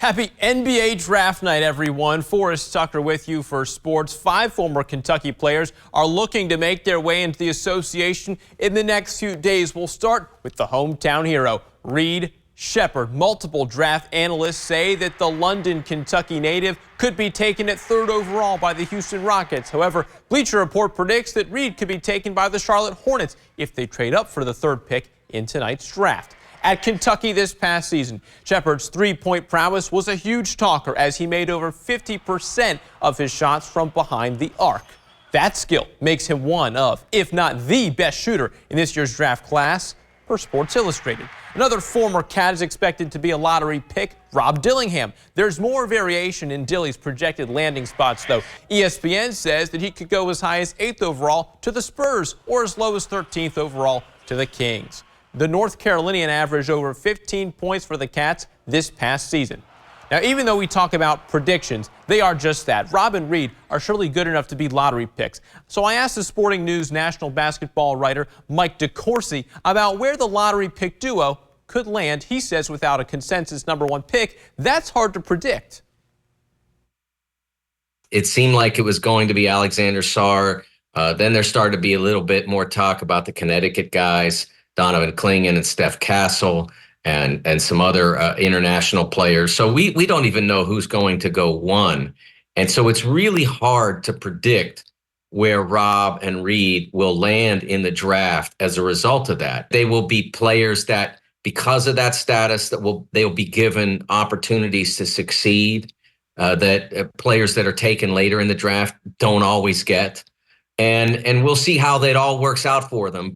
Happy NBA draft night, everyone. Forrest Tucker with you for sports. 5 former Kentucky players are looking to make their way into the association in the next few days. We'll start with the hometown hero, Reed Sheppard. Multiple draft analysts say that the London, Kentucky native could be taken at 3rd overall by the Houston Rockets. However, Bleacher Report predicts that Reed could be taken by the Charlotte Hornets if they trade up for the 3rd pick in tonight's draft. At Kentucky this past season, Sheppard's three-point prowess was a huge talker as he made over 50% of his shots from behind the arc. That skill makes him one of, if not the best shooter in this year's draft class, per Sports Illustrated. Another former Cat is expected to be a lottery pick, Rob Dillingham. There's more variation in Dilly's projected landing spots, though. ESPN says that he could go as high as 8th overall to the Spurs or as low as 13th overall to the Kings. The North Carolinian averaged over 15 points for the Cats this past season. Now, even though we talk about predictions, they are just that. Rob and Reed are surely good enough to be lottery picks. So I asked the Sporting News national basketball writer Mike DeCourcy about where the lottery pick duo could land. He says without a consensus #1 pick, that's hard to predict. It seemed like it was going to be Alexander Sarr. Then there started to be a little bit more talk about the Connecticut guys, Donovan Clingan and Steph Castle, and some other international players. So we don't even know who's going to go 1. And so it's really hard to predict where Rob and Reed will land in the draft as a result of that. They will be players that, because of that status, they'll be given opportunities to succeed, that players that are taken later in the draft don't always get. And we'll see how that all works out for them.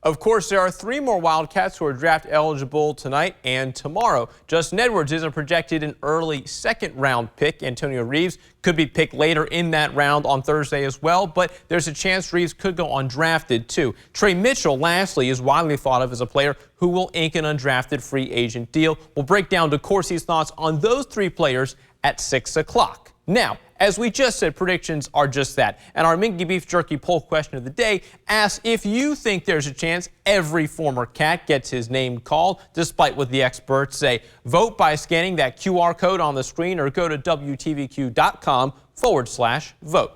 Of course, there are 3 more Wildcats who are draft eligible tonight and tomorrow. Justin Edwards is projected an early 2nd-round pick. Antonio Reeves could be picked later in that round on Thursday as well, but there's a chance Reeves could go undrafted too. Trey Mitchell, lastly, is widely thought of as a player who will ink an undrafted free agent deal. We'll break down DeCourcy's thoughts on those 3 players at 6 o'clock. Now, as we just said, predictions are just that. And our Minky Beef Jerky poll question of the day asks if you think there's a chance every former Cat gets his name called, despite what the experts say. Vote by scanning that QR code on the screen or go to WTVQ.com/vote.